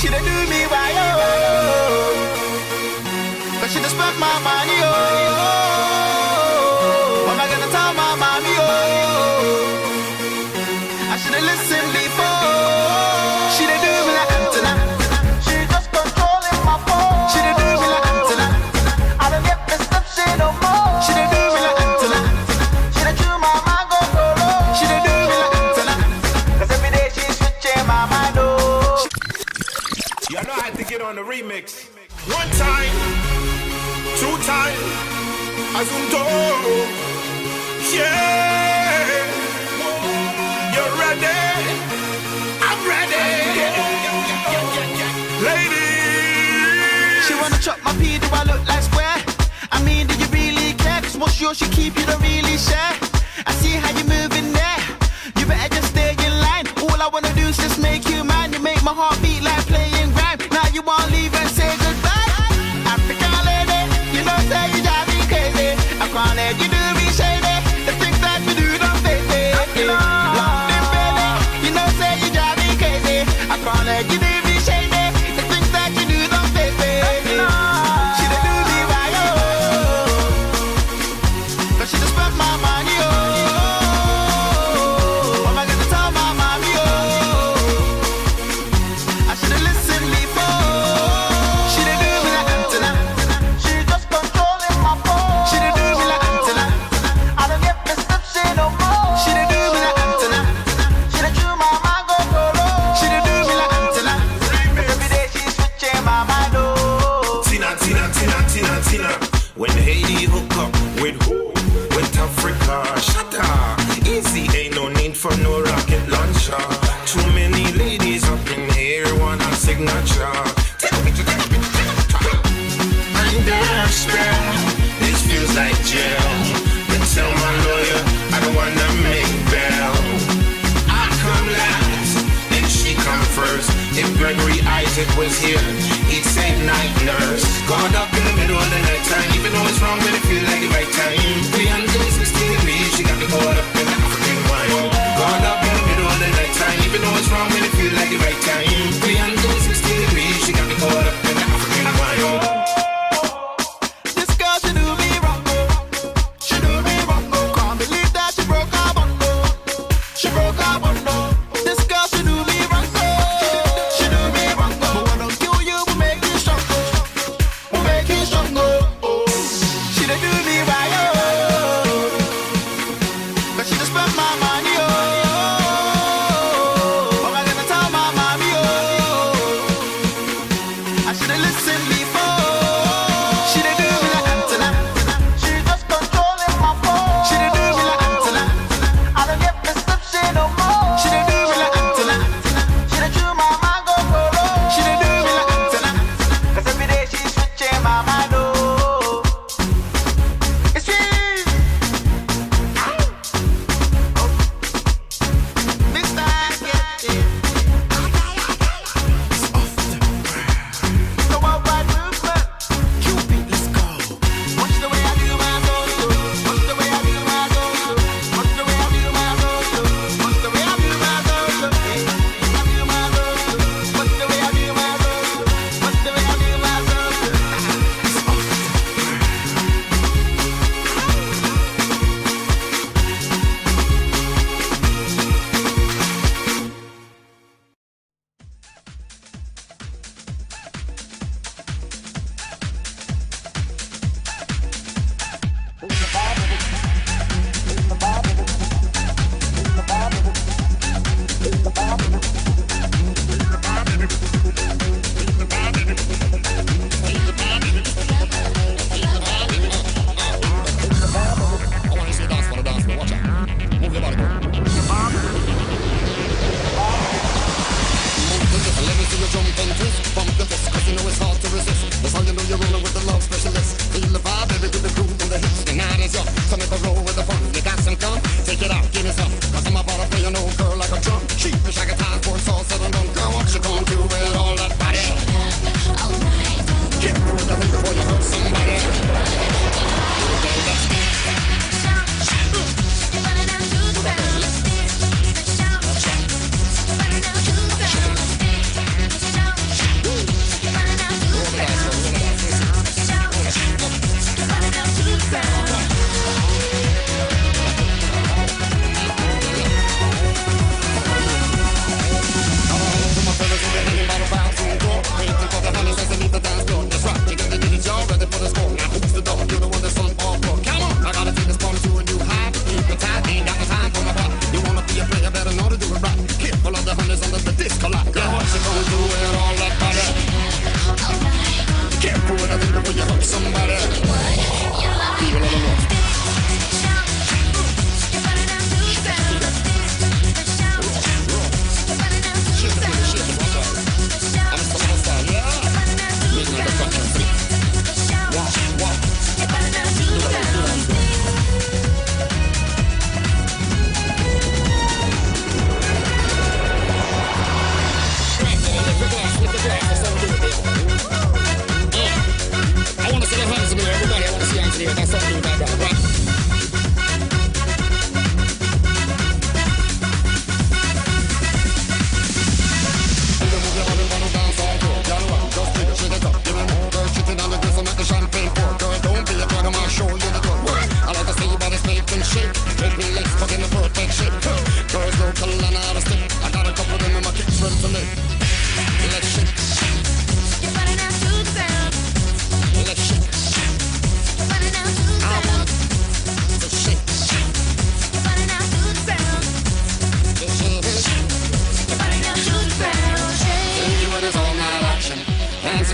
She done do me right, oh. But she done spent my money, oh. What am I gonna tell my mommy, oh? I should've listened before. She done do me like Antenna. She just controlling my phone. She done do me like Antenna. I don't get perception no more. She done do me like Antenna. She done chew my mango solo. She done do me like Antenna. Cause every day she's switching my mind, oh. Y'all know I had to get on the remix. One time, two time, Azunto. Yeah, you're ready. I'm ready. Ladies. She wanna chop my pee, do I look like square? I mean, do you really care? Cause what's yours you keep, you don't really share. I see how you moving there. You better just stay in line. All I wanna do is just make you mine. You make my heart beat like playing rhyme. Now you wanna leave and say goodbye. African lady, you know say you drive me crazy. I can't let you do me shady. The things that you do don't face me. London baby, you know say you drive me crazy. I can't let you do me shady. The things that you do don't face me. She done do me right, oh. But she just spent my money, oh. What am I gonna tell my mommy, oh? I should've listened before. She done do me like Antenna. She just controlling my phone. She done do me like Antenna. I don't get perception no more. She done do me like Antenna. She done chew my mango solo. She done do me like Antenna. Cause every day she's switching my mind, oh. Tina, Tina, Tina, Tina, Tina. When Haiti hook up with who? With Africa. Shut up. Easy, ain't no need for no rocket launcher. Too many ladies up in here want a signature. I'm desperate. This feels like jail. But tell my lawyer I don't wanna make bail. I come last and she come first. If Gregory Isaac was here, he'd say night nurse. Caught up in the middle of the night time, even though it's wrong, but it feels like the right time. 360 degrees, she got me caught up in the African wine. Caught up in the middle of the night time, even though it's wrong, but it feels like the right time. 360 degrees, she got me caught up in the African wine. This girl, she do me wrong, oh. She do me wrong, oh. Can't believe that she broke her bond, oh. She broke her bond, oh. This girl, she do me wrong, oh. She do me wrong, oh. But when I kill you, we'll make you strong, oh. We'll make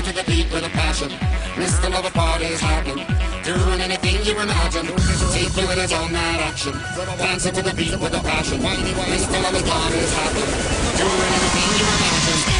to the beat with a passion. Mr. Lover party's happening. Doing anything you imagine. Take fluid on that action. Dancing to the beat with a passion. Mr. Lover party's happening. Doing anything you imagine.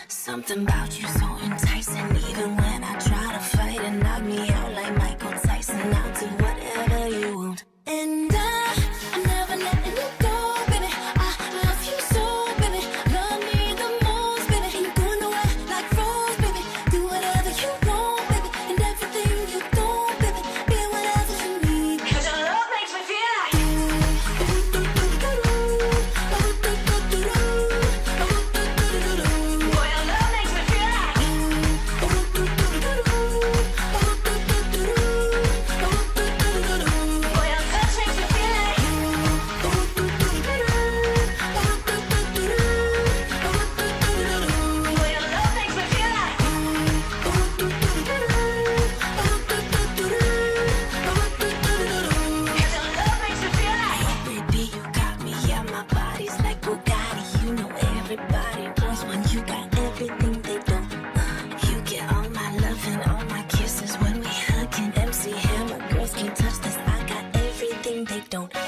Something about you so enticing. Even when I try to fight and knock me out like Michael Tyson, I'll do whatever you want. And I'm never letting you go, baby. I love you so, baby. Love me the most, baby. Ain't going nowhere like Rose, baby. Do whatever you want, baby. And everything you do, baby. Be whatever you need. 'Cause your love makes me feel like don't